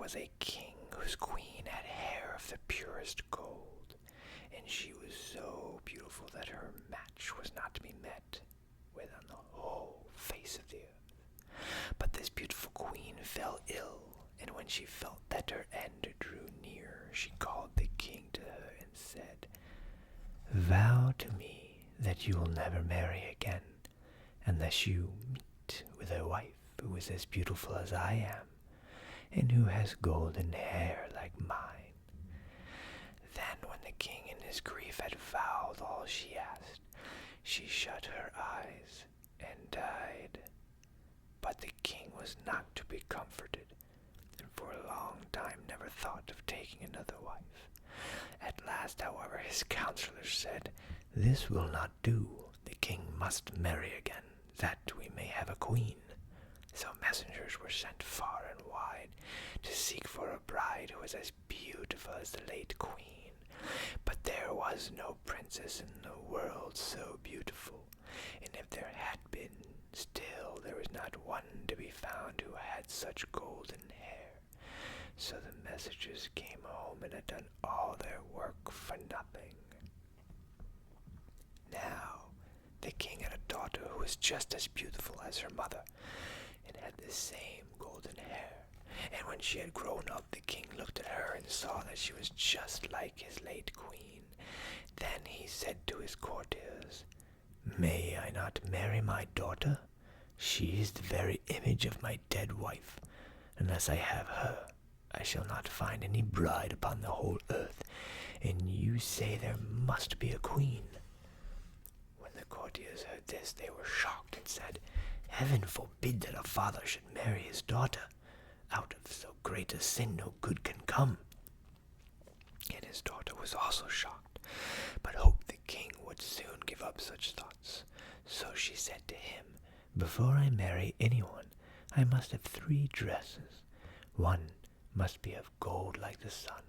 was a king whose queen had hair of the purest gold, and she was so beautiful that her match was not to be met with on the whole face of the earth. But this beautiful queen fell ill, and when she felt that her end drew near, she called the king to her and said, "Vow to me that you will never marry again, unless you meet with a wife who is as beautiful as I am, and who has golden hair like mine." Then, when the king in his grief had vowed all she asked, she shut her eyes and died. But the king was not to be comforted, and for a long time never thought of taking another wife. At last, however, his counselors said, "This will not do. The king must marry again, that we may have a queen." So messengers were sent far and wide to seek for a bride who was as beautiful as the late queen. But there was no princess in the world so beautiful, and if there had been, still there was not one to be found who had such golden hair. So the messengers came home and had done all their work for nothing. Now, the king had a daughter who was just as beautiful as her mother, and had the same golden hair. And when she had grown up, the king looked at her and saw that she was just like his late queen. Then he said to his courtiers, "May I not marry my daughter? She is the very image of my dead wife. Unless I have her, I shall not find any bride upon the whole earth, and you say there must be a queen." When the courtiers heard this, they were shocked and said, "Heaven forbid that a father should marry his daughter. Out of so great a sin no good can come." And his daughter was also shocked, but hoped the king would soon give up such thoughts. So she said to him, "Before I marry anyone, I must have 3 dresses. One must be of gold like the sun,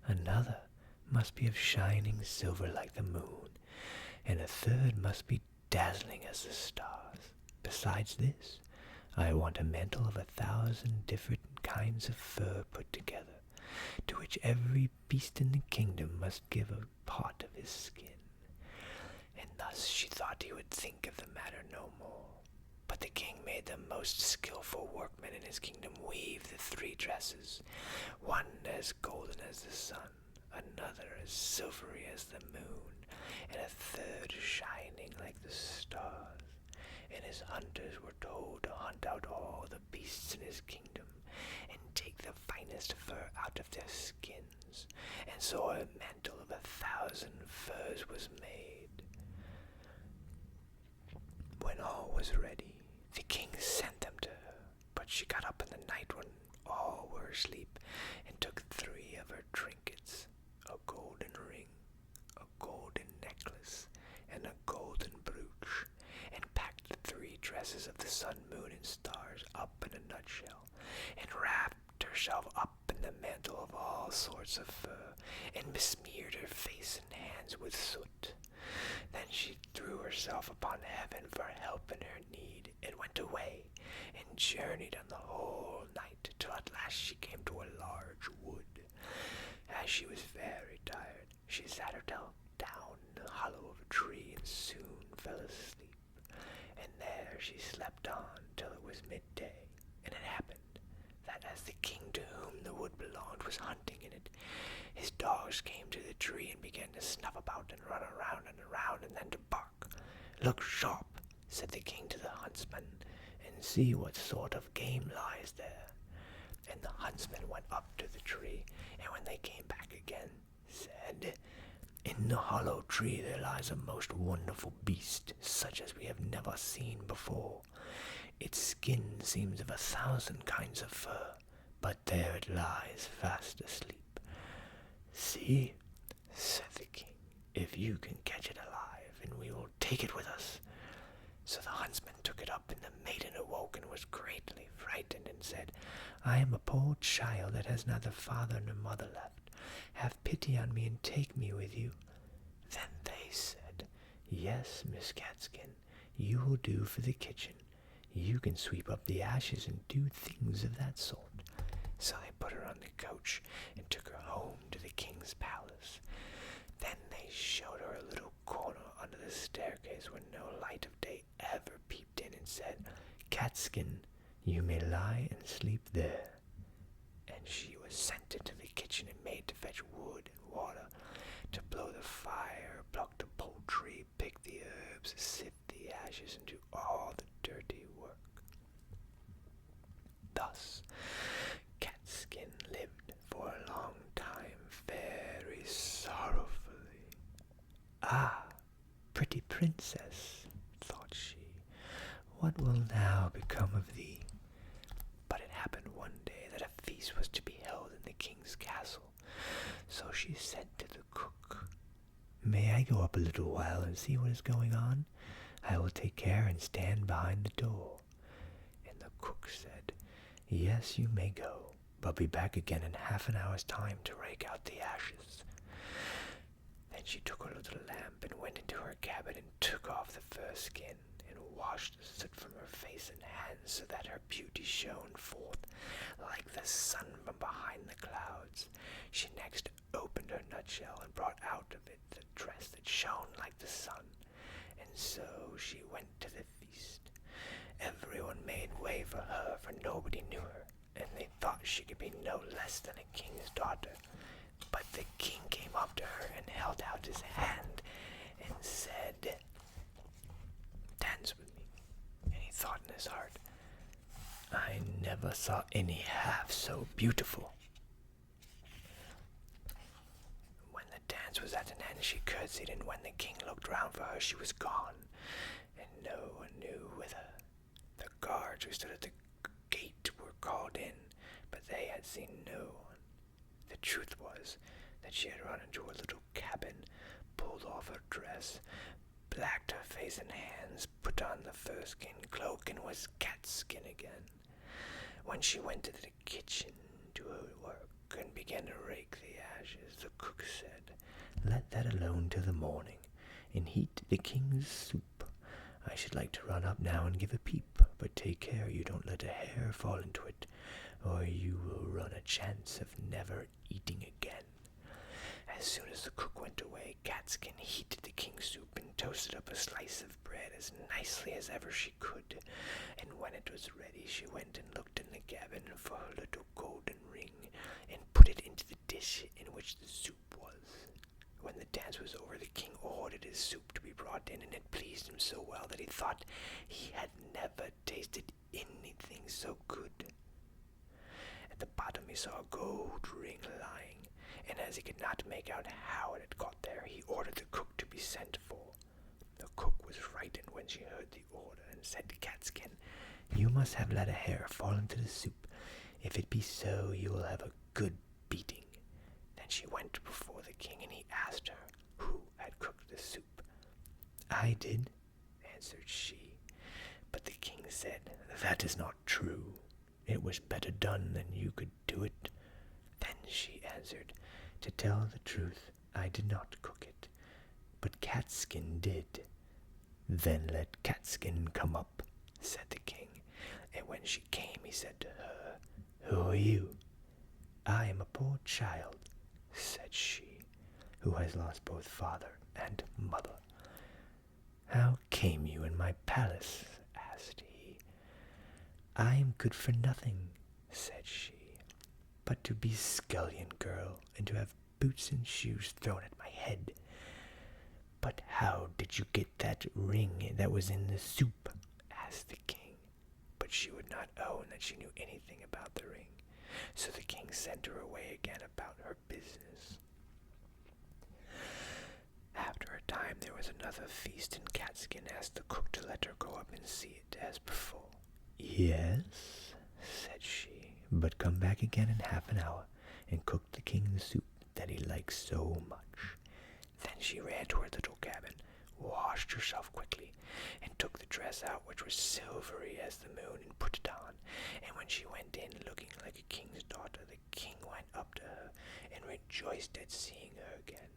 another must be of shining silver like the moon, and a third must be dazzling as the stars. Besides this, I want a mantle of 1,000 different kinds of fur put together, to which every beast in the kingdom must give a part of his skin." And thus she thought he would think of the matter no more. But the king made the most skillful workmen in his kingdom weave the 3 dresses, one as golden as the sun, another as silvery as the moon, and a third shining like the stars. And his hunters were told to hunt out all the beasts in his kingdom, and take the finest fur out of their skins, and so a mantle of 1,000 furs was made. When all was ready, the king sent them to her, but she got up in the night when all were asleep, and took 3 of her trinkets, a golden ring, a golden necklace, and a golden brooch, and packed the 3 dresses of the sun, moon, and stars up in a nutshell, and wrapped herself up in the mantle of all sorts of fur, and besmeared her face and hands with soot. Then she threw herself upon heaven for help in her need, and went away, and journeyed on the whole night, till at last she came to a large wood. As she was very tired, she sat herself down in the hollow of a tree, and soon fell asleep. And there she slept on till it was midday. And it happened that as the king to whom the wood belonged was hunting in it, his dogs came to the tree and began to snuff about and run around and around, and then to bark. "Look sharp," said the king to the huntsman, "and see what sort of game lies there." And the huntsman went up to the tree, and when they came back again, said, "In the hollow tree there lies a most wonderful beast, such as we have never seen before. Its skin seems of 1,000 kinds of fur, but there it lies fast asleep." "See," said the king, "if you can catch it alive, and we will take it with us." So the huntsman took it up, and the maiden awoke and was greatly frightened, and said, "I am a poor child that has neither father nor mother left. Have pity on me and take me with you." Then they said, "Yes, Miss Catskin, you will do for the kitchen. You can sweep up the ashes and do things of that sort." So they put put her on the coach and took her home to the king's palace. Then they showed her a little corner under the staircase where no light of day ever peeped in, and said, "Catskin, you may lie and sleep there." And she was sent into the kitchen and made to fetch wood and water, to blow the fire, pluck the poultry, pick the herbs, sift the ashes, and do all the dirty work. Thus Catskin lived for a long time very sorrowfully. "Ah, pretty princess," thought she, "what will now become of thee?" But it happened one day that a feast was to be held in the king's castle. So she said to the cook, "May I go up a little while and see what is going on? I will take care and stand behind the door." And the cook said, "Yes, you may go, but be back again in half an hour's time to rake out the ashes." Then she took her little lamp and went into her cabin and took off the fur skin and washed the soot from her face and hands, so that her beauty shone forth like the sun from behind the clouds. She next opened her nutshell and brought out of it the dress that shone like the sun, and so she went to the feast. Everyone made way for her, for nobody knew her, and they thought she could be no less than a king's daughter. But the king came up to her and held out his hand and said, "Dance with me." And he thought in his heart, "I never saw any half so beautiful." When the dance was at an end, she curtsied, and when the king looked round for her, she was gone, and no one knew whither. The guards who stood at the gate were called in, but they had seen no one. The truth was that she had run into her little cabin, pulled off her dress, blacked her face and hands, put on the fur-skin cloak, and was Catskin again. When she went to the kitchen to her work and began to rake the ashes, the cook said, "Let that alone till the morning, and heat the king's soup. I should like to run up now and give a peep, but take care you don't let a hair fall into it, or you will run a chance of never eating again." As soon as the cook went away, Catskin heated the king's soup and toasted up a slice of bread as nicely as ever she could. And when it was ready, she went and looked in the cabin for her little golden ring, and put it into the dish in which the soup was. When the dance was over, the king ordered his soup to be brought in, and it pleased him so well that he thought he had never tasted anything so good. At the bottom he saw a gold ring lying, and as he could not make out how it had got there, he ordered the cook to be sent for. The cook was frightened when she heard the order, and said to Catskin, "You must have let a hair fall into the soup. If it be so, you will have a good beating." Then she went before the king, and he asked her who had cooked the soup. "I did," answered she. But the king said, "That is not true. It was better done than you could do it." Then she answered, "To tell the truth, I did not cook it, but Catskin did." "Then let Catskin come up," said the king. And when she came, he said to her, "Who are you?" "I am a poor child," said she, "who has lost both father and mother." "How came you in my palace?" asked he. "I am good for nothing," said she, "but to be scullion girl, and to have boots and shoes thrown at my head." "But how did you get that ring that was in the soup?" asked the king. But she would not own that she knew anything about the ring, so the king sent her away again about her business. After a time there was another feast, and Catskin asked the cook to let her go up and see it as before. "Yes," said she, "but come back again in half an hour, and cook the king the soup that he likes so much." Then she ran to her little cabin, washed herself quickly, and took the dress out, which was silvery as the moon, and put it on. And when she went in, looking like a king's daughter, the king went up to her, and rejoiced at seeing her again.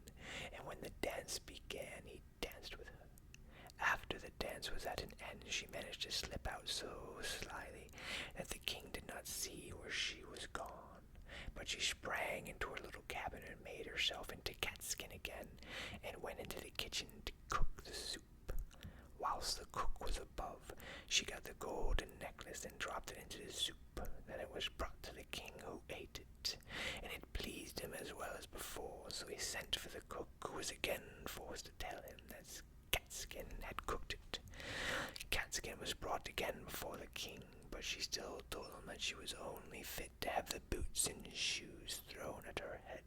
And when the dance began, he danced with her. After the dance was at an end, she managed to slip out so slyly that the king did not see where she was gone. but she sprang into her little cabin and made herself into catskin again, and went into the kitchen to cook the soup. Whilst the cook was above, she got the golden necklace and dropped it into the soup. Then it was brought to the king, who ate it, and it pleased him as well as before, so he sent for the cook, who was again forced to tell him that Catskin had cooked it. Catskin was brought again before the king, but she still told him that she was only fit to have the boots and shoes thrown at her head.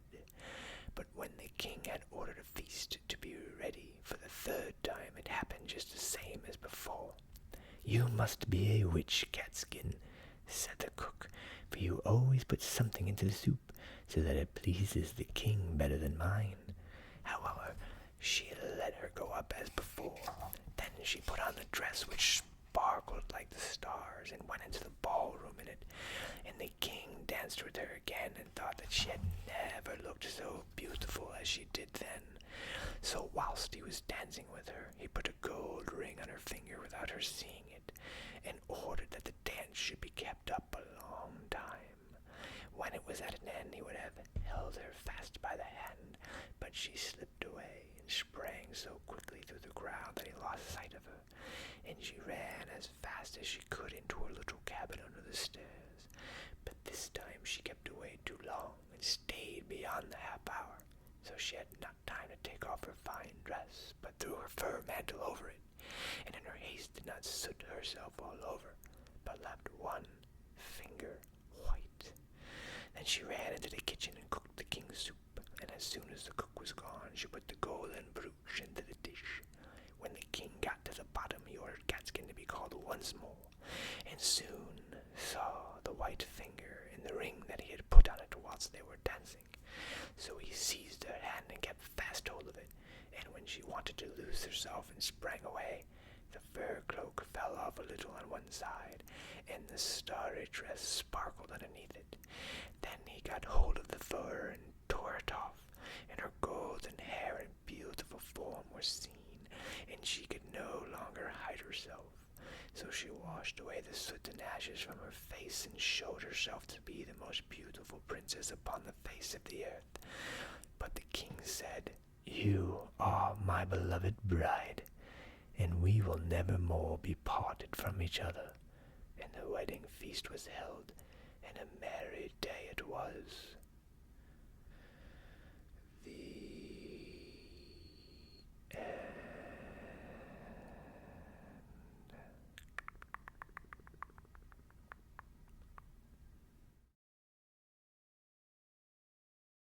But when the king had ordered a feast to be ready for the third time, it happened just the same as before. "You must be a witch, Catskin," said the cook, "for you always put something into the soup, so that it pleases the king better than mine." However, she let her go up as before. Then she put on the dress which sparkled like the stars, and went into the ballroom in it, and the king danced with her again, and thought that she had never looked so beautiful as she did then. So whilst he was dancing with her, he put a gold ring on her finger without her seeing it, and ordered that the dance should be kept up a long time. When it was at an end, he would have held her fast by the hand, but she slipped away and sprang so quickly through the crowd that he lost sight of her, and she ran as fast as she could into her little cabin under the stairs. But this time she kept away too long and stayed beyond the half hour, so she had not time to take off her fine dress, but threw her fur mantle over it, and in her haste did not soot herself all over, but left one finger white. Then she ran into the kitchen and cooked the king's soup, and as soon as the cook was gone, she put the golden brooch into the dish. When the king got to the bottom, he ordered Catskin to be called once more, and soon saw the white finger in the ring that he had put on it whilst they were dancing. So he seized her hand and kept fast hold of it, and when she wanted to loose herself and sprang away, the fur cloak fell off a little on one side, and the starry dress sparkled underneath it. Then he got hold of the fur and tore it off, and her golden hair and beautiful form were seen, and she could no longer hide herself. So she washed away the soot and ashes from her face, and showed herself to be the most beautiful princess upon the face of the earth. But the king said, "You are my beloved bride, and we will never more be parted from each other." And the wedding feast was held, and a merry day it was.